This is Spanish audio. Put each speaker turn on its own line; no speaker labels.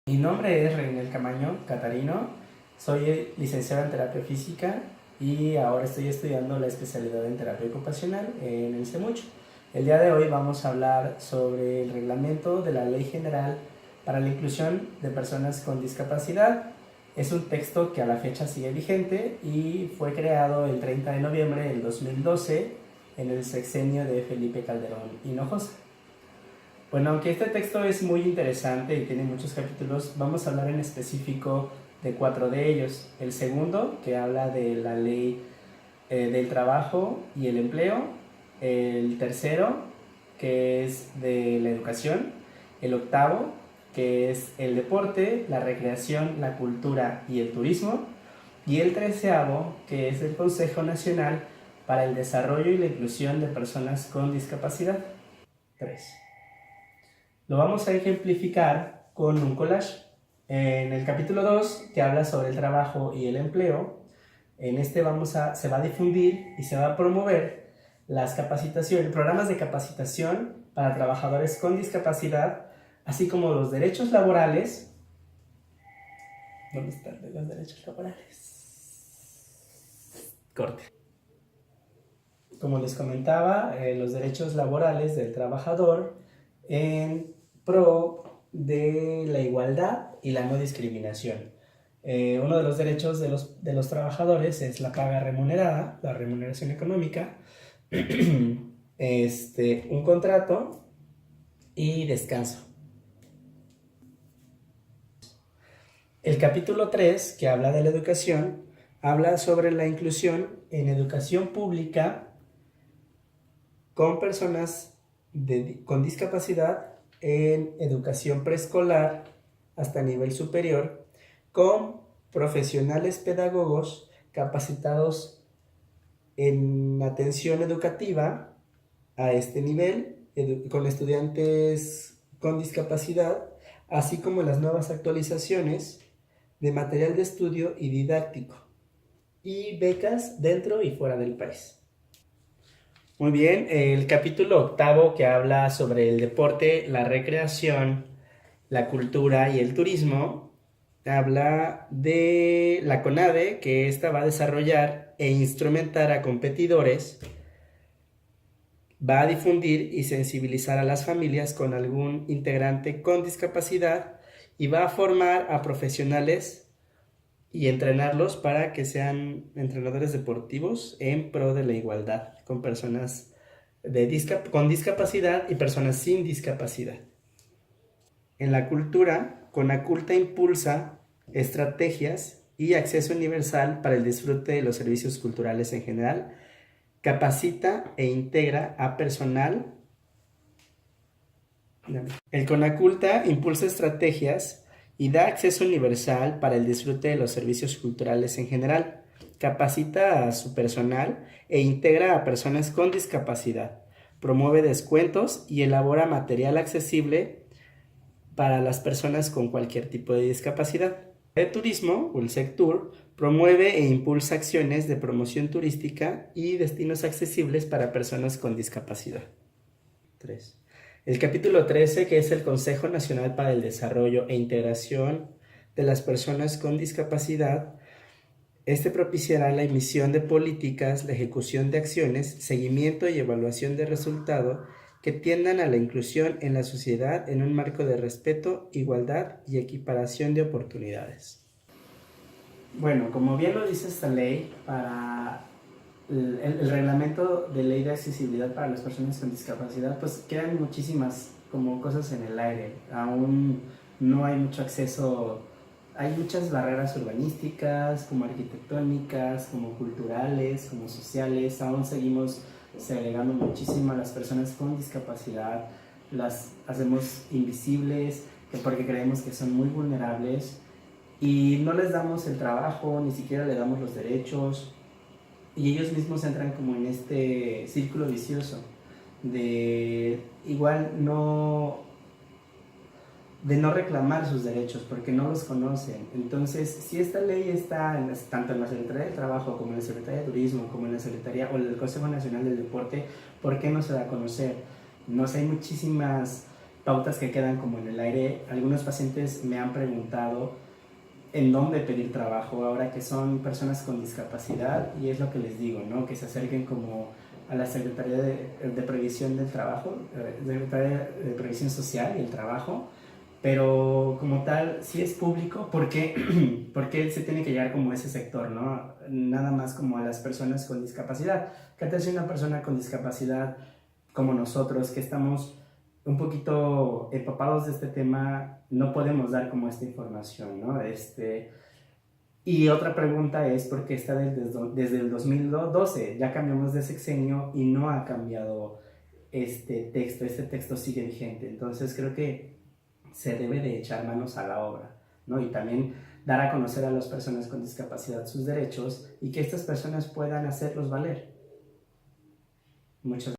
Mi nombre es Reinel Camaño Catarino, soy licenciado en terapia física y ahora estoy estudiando la especialidad en terapia ocupacional en el CEMUCH. El día de hoy vamos a hablar sobre el reglamento de la Ley General para la Inclusión de Personas con Discapacidad. Es un texto que a la fecha sigue vigente y fue creado el 30 de noviembre del 2012 en el sexenio de Felipe Calderón Hinojosa. Bueno, aunque este texto es muy interesante y tiene muchos capítulos, vamos a hablar en específico de 4 de ellos. El segundo, que habla de la ley del trabajo y el empleo. El tercero, que es de la educación. El octavo, que es el deporte, la recreación, la cultura y el turismo. Y el treceavo, que es el Consejo Nacional para el Desarrollo y la Inclusión de Personas con Discapacidad. 3. Lo vamos a ejemplificar con un collage. En el capítulo 2, que habla sobre el trabajo y el empleo, en este se va a difundir y se va a promover las capacitaciones, programas de capacitación para trabajadores con discapacidad, así como los derechos laborales. ¿Dónde están los derechos laborales? Corte. Como les comentaba, los derechos laborales del trabajador en pro de la igualdad y la no discriminación. Uno de los derechos de los trabajadores es la paga remunerada, la remuneración económica, un contrato y descanso. El capítulo 3, que habla de la educación, habla sobre la inclusión en educación pública con personas con discapacidad en educación preescolar hasta nivel superior, con profesionales pedagogos capacitados en atención educativa a este nivel, con estudiantes con discapacidad, así como las nuevas actualizaciones de material de estudio y didáctico, y becas dentro y fuera del país. Muy bien, el capítulo octavo, que habla sobre el deporte, la recreación, la cultura y el turismo, habla de la CONADE, que esta va a desarrollar e instrumentar a competidores, va a difundir y sensibilizar a las familias con algún integrante con discapacidad y va a formar a profesionales y entrenarlos para que sean entrenadores deportivos en pro de la igualdad con personas con discapacidad y personas sin discapacidad. En la cultura, Conaculta impulsa estrategias y acceso universal para el disfrute de los servicios culturales en general, capacita e integra a personal. El Conaculta impulsa estrategias y da acceso universal para el disfrute de los servicios culturales en general, capacita a su personal e integra a personas con discapacidad, promueve descuentos y elabora material accesible para las personas con cualquier tipo de discapacidad. El turismo, o el Sectur, promueve e impulsa acciones de promoción turística y destinos accesibles para personas con discapacidad. 3. El capítulo 13, que es el Consejo Nacional para el Desarrollo e Integración de las Personas con Discapacidad, propiciará la emisión de políticas, la ejecución de acciones, seguimiento y evaluación de resultado que tiendan a la inclusión en la sociedad en un marco de respeto, igualdad y equiparación de oportunidades. Bueno, como bien lo dice esta ley, para el reglamento de ley de accesibilidad para las personas con discapacidad, pues quedan muchísimas como cosas en el aire. Aún no hay mucho acceso, hay muchas barreras urbanísticas, como arquitectónicas, como culturales, como sociales. Aún seguimos segregando muchísimo a las personas con discapacidad, las hacemos invisibles porque creemos que son muy vulnerables y no les damos el trabajo, ni siquiera le damos los derechos. Y ellos mismos entran como en este círculo vicioso de igual de no reclamar sus derechos porque no los conocen. Entonces, si esta ley está tanto en la Secretaría del Trabajo como en la Secretaría de Turismo, como en la Secretaría o el Consejo Nacional del Deporte, ¿por qué no se da a conocer? No sé, hay muchísimas pautas que quedan como en el aire. Algunos pacientes me han preguntado en dónde pedir trabajo ahora que son personas con discapacidad, y es lo que les digo, ¿no? Que se acerquen como a la Secretaría de Previsión del Trabajo, Secretaría de Previsión Social y el Trabajo, pero como tal, si es público, porque porque se tiene que llegar como a ese sector, ¿no? Nada más como a las personas con discapacidad. ¿Qué te hace una persona con discapacidad como nosotros, que estamos un poquito empapados de este tema, no podemos dar como esta información, ¿no? Y otra pregunta es por qué está desde el 2012, ya cambiamos de sexenio y no ha cambiado este texto sigue vigente. Entonces creo que se debe de echar manos a la obra, ¿no? Y también dar a conocer a las personas con discapacidad sus derechos y que estas personas puedan hacerlos valer. Muchas